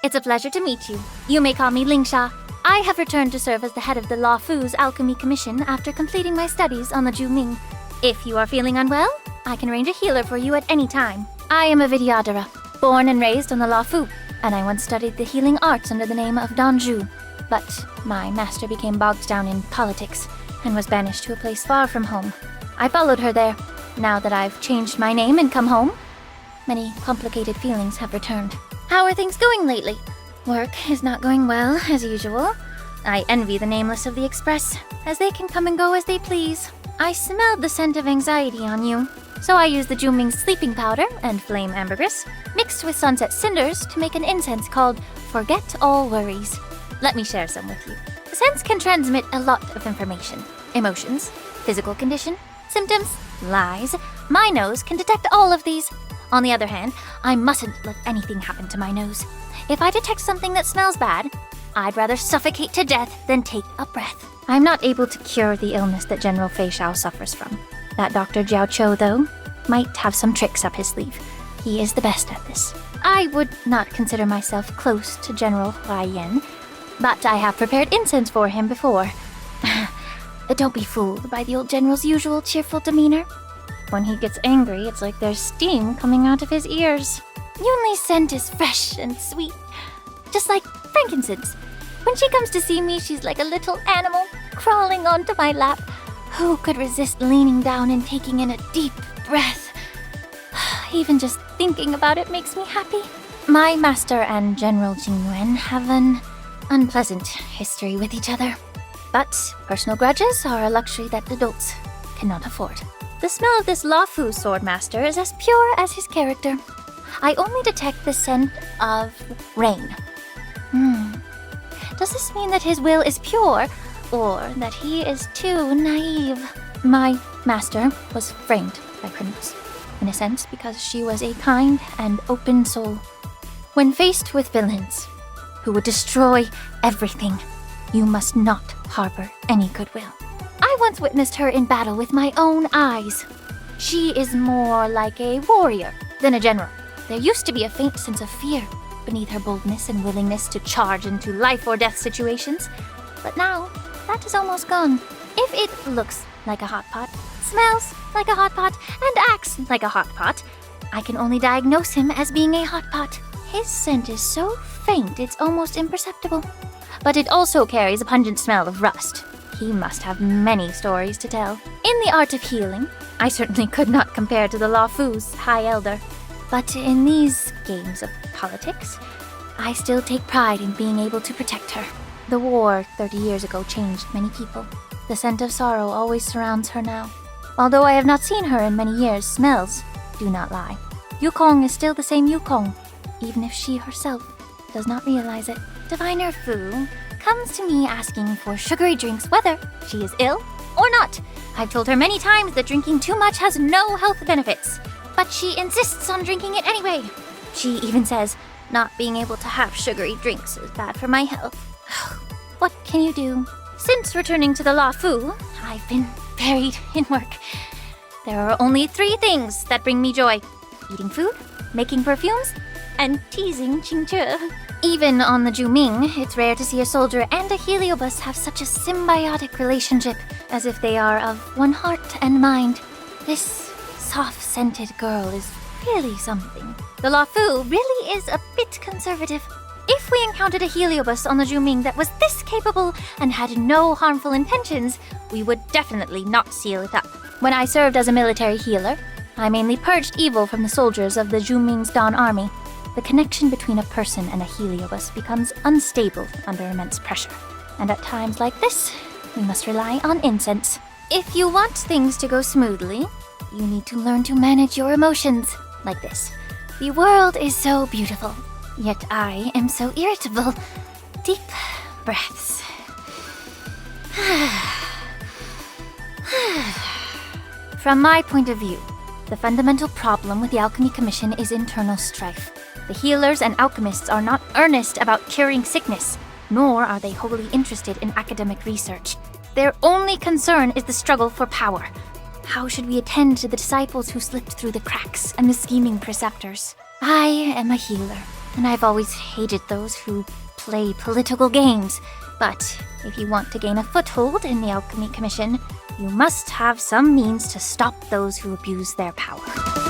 It's a pleasure to meet you. You may call me Lingsha. I have returned to serve as the head of the Law Fu's Alchemy Commission after completing my studies on the Zhuming. If you are feeling unwell, I can arrange a healer for you at any time. I am a Vidyadhara, born and raised on the Law Fu, and I once studied the healing arts under the name of Danju. But my master became bogged down in politics and was banished to a place far from home. I followed her there. Now that I've changed my name and come home, many complicated feelings have returned. How are things going lately? Work is not going well, as usual. I envy the nameless of the Express, as they can come and go as they please. I smelled the scent of anxiety on you, so I used the Zhuming's sleeping powder and flame ambergris, mixed with sunset cinders to make an incense called Forget All Worries. Let me share some with you. The scents can transmit a lot of information. Emotions, physical condition, symptoms, lies. My nose can detect all of these. On the other hand, I mustn't let anything happen to my nose. If I detect something that smells bad, I'd rather suffocate to death than take a breath. I'm not able to cure the illness that General Feixiao suffers from. That Dr. Jiaoqiu, though, might have some tricks up his sleeve. He is the best at this. I would not consider myself close to General Huaiyan, but I have prepared incense for him before. Don't be fooled by the old general's usual cheerful demeanor. When he gets angry, it's like there's steam coming out of his ears. Yunli's scent is fresh and sweet, just like frankincense. When she comes to see me, she's like a little animal crawling onto my lap. Who could resist leaning down and taking in a deep breath? Even just thinking about it makes me happy. My master and General Jing Yuan have an unpleasant history with each other. But personal grudges are a luxury that adults cannot afford. The smell of this Law Fu swordmaster is as pure as his character. I only detect the scent of rain. Does this mean that his will is pure, or that he is too naive? My master was framed by criminals, in a sense because she was a kind and open soul. When faced with villains who would destroy everything, you must not harbor any goodwill. I once witnessed her in battle with my own eyes. She is more like a warrior than a general. There used to be a faint sense of fear beneath her boldness and willingness to charge into life or death situations. But now, that is almost gone. If it looks like a hot pot, smells like a hot pot, and acts like a hot pot, I can only diagnose him as being a hot pot. His scent is so faint it's almost imperceptible. But it also carries a pungent smell of rust. He must have many stories to tell. In the art of healing, I certainly could not compare to the Law Fu's High Elder. But in these games of politics, I still take pride in being able to protect her. The war 30 years ago changed many people. The scent of sorrow always surrounds her now. Although I have not seen her in many years, smells do not lie. Yukong is still the same Yukong, even if she herself does not realize it. Diviner Fu comes to me asking for sugary drinks whether she is ill or not. I've told her many times that drinking too much has no health benefits, but she insists on drinking it anyway. She even says not being able to have sugary drinks is bad for my health. What can you do? Since returning to the Law Fu, I've been buried in work. There are only 3 things that bring me joy: eating food, making perfumes, and teasing Qingque. Even on the Zhuming, it's rare to see a soldier and a heliobus have such a symbiotic relationship, as if they are of one heart and mind. This soft-scented girl is really something. The Law Fu really is a bit conservative. If we encountered a heliobus on the Zhuming that was this capable and had no harmful intentions, we would definitely not seal it up. When I served as a military healer, I mainly purged evil from the soldiers of the Zhuming's Dawn Army. The connection between a person and a heliobus becomes unstable under immense pressure. And at times like this, we must rely on incense. If you want things to go smoothly, you need to learn to manage your emotions like this. The world is so beautiful, yet I am so irritable. Deep breaths. From my point of view, the fundamental problem with the Alchemy Commission is internal strife. The healers and alchemists are not earnest about curing sickness, nor are they wholly interested in academic research. Their only concern is the struggle for power. How should we attend to the disciples who slipped through the cracks and the scheming preceptors? I am a healer. and I've always hated those who play political games. But if you want to gain a foothold in the Alchemy Commission, you must have some means to stop those who abuse their power.